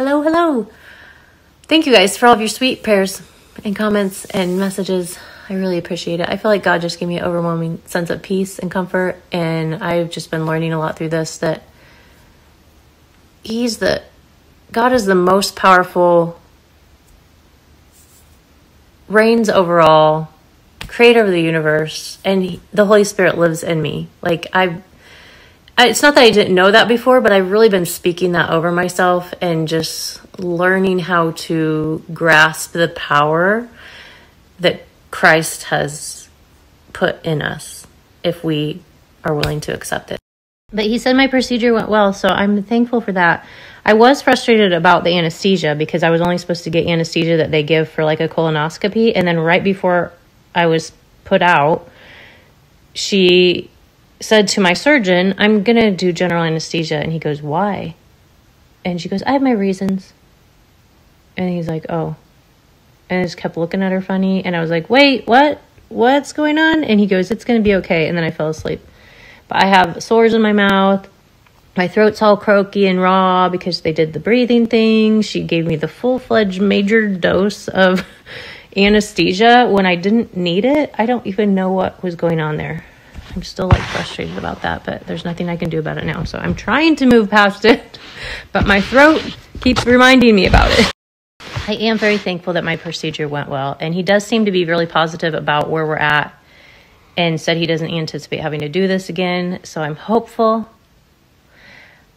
Hello, hello. Thank you guys for all of your sweet prayers and comments and messages. I really appreciate it. I feel like God just gave me an overwhelming sense of peace and comfort. And I've just been learning a lot through this, that God is the most powerful, reigns over all, creator of the universe, and the Holy Spirit lives in me. Like it's not that I didn't know that before, but I've really been speaking that over myself and just learning how to grasp the power that Christ has put in us if we are willing to accept it. But he said my procedure went well, so I'm thankful for that. I was frustrated about the anesthesia because I was only supposed to get anesthesia that they give for like a colonoscopy. And then right before I was put out, she said to my surgeon, I'm going to do general anesthesia. And he goes, why? And she goes, I have my reasons. And he's like, oh. And I just kept looking at her funny. And I was like, wait, what? What's going on? And he goes, it's going to be okay. And then I fell asleep. But I have sores in my mouth. My throat's all croaky and raw because they did the breathing thing. She gave me the full-fledged major dose of anesthesia when I didn't need it. I don't even know what was going on there. I'm still like frustrated about that, but there's nothing I can do about it now. So I'm trying to move past it, but my throat keeps reminding me about it. I am very thankful that my procedure went well. And he does seem to be really positive about where we're at and said he doesn't anticipate having to do this again. So I'm hopeful.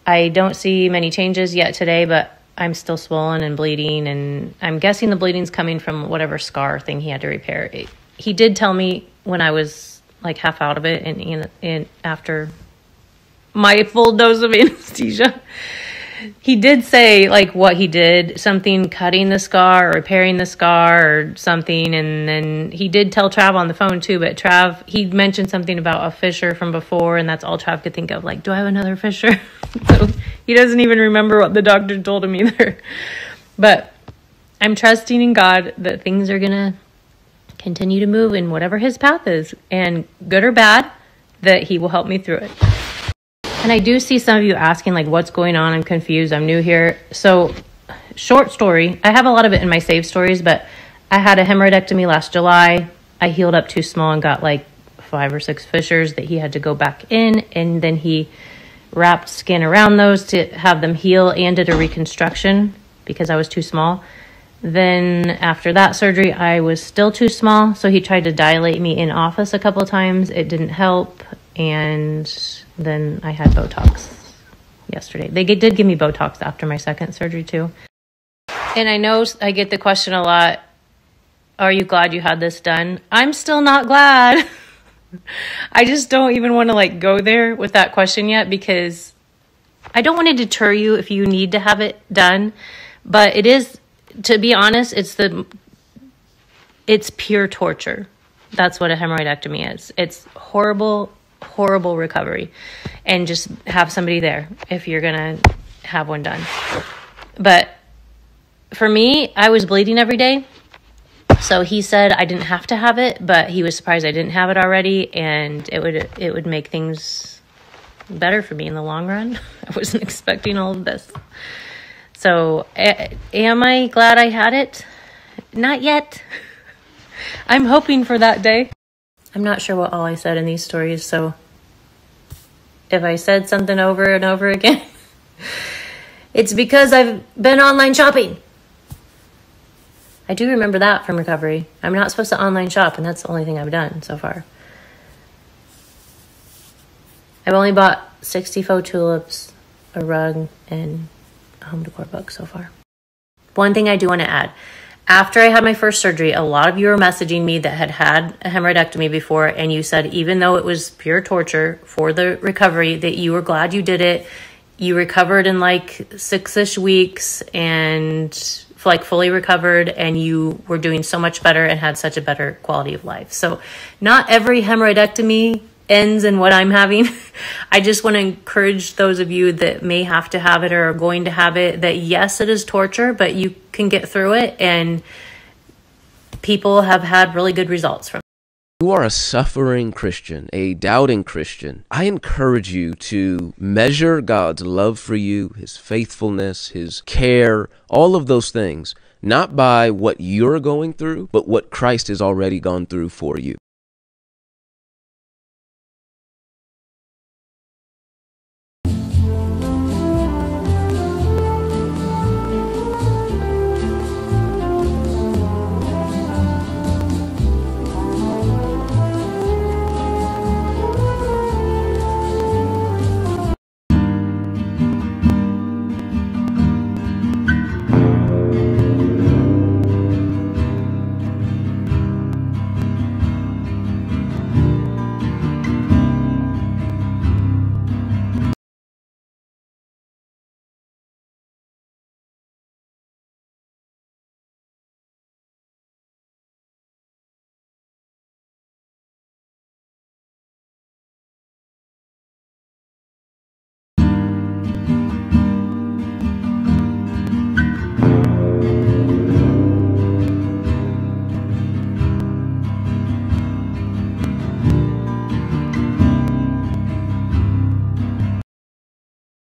I don't see many changes yet today, but I'm still swollen and bleeding. And I'm guessing the bleeding's coming from whatever scar thing he had to repair. He did tell me when I was like half out of it and after my full dose of anesthesia, he did say like what he did, something cutting the scar or repairing the scar or something. And then he did tell Trav on the phone too, but Trav, he mentioned something about a fissure from before, and that's all Trav could think of. Like, do I have another fissure? So he doesn't even remember what the doctor told him either. But I'm trusting in God that things are going to continue to move in whatever his path is, and good or bad, that he will help me through it. And I do see some of you asking like, what's going on? I'm confused. I'm new here. So short story, I have a lot of it in my save stories, but I had a hemorrhoidectomy last July. I healed up too small and got like 5 or 6 fissures that he had to go back in. And then he wrapped skin around those to have them heal and did a reconstruction because I was too small. Then after that surgery, I was still too small. So he tried to dilate me in office a couple of times. It didn't help. And then I had Botox yesterday. They did give me Botox after my second surgery too. And I know I get the question a lot, are you glad you had this done? I'm still not glad. I just don't even want to like go there with that question yet, because I don't want to deter you if you need to have it done. But it is, to be honest, it's pure torture. That's what a hemorrhoidectomy is. It's horrible recovery, and just have somebody there if you're gonna have one done. But for me, I was bleeding every day, so he said I didn't have to have it, but he was surprised I didn't have it already, and it would make things better for me in the long run. I wasn't expecting all of this. So am I glad I had it? Not yet. I'm hoping for that day. I'm not sure what all I said in these stories, so if I said something over and over again, it's because I've been online shopping. I do remember that from recovery. I'm not supposed to online shop, and that's the only thing I've done so far. I've only bought 60 faux tulips, a rug, and a home decor book so far. One thing I do want to add. After I had my first surgery, a lot of you were messaging me that had a hemorrhoidectomy before, and you said even though it was pure torture for the recovery, that you were glad you did it. You recovered in like 6-ish weeks and like fully recovered, and you were doing so much better and had such a better quality of life. So not every hemorrhoidectomy ends in what I'm having. I just want to encourage those of you that may have to have it or are going to have it, that yes, it is torture, but you can get through it, and people have had really good results from it. you are a suffering Christian, a doubting Christian, I encourage you to measure God's love for you, his faithfulness, his care, all of those things, not by what you're going through, but what Christ has already gone through for you.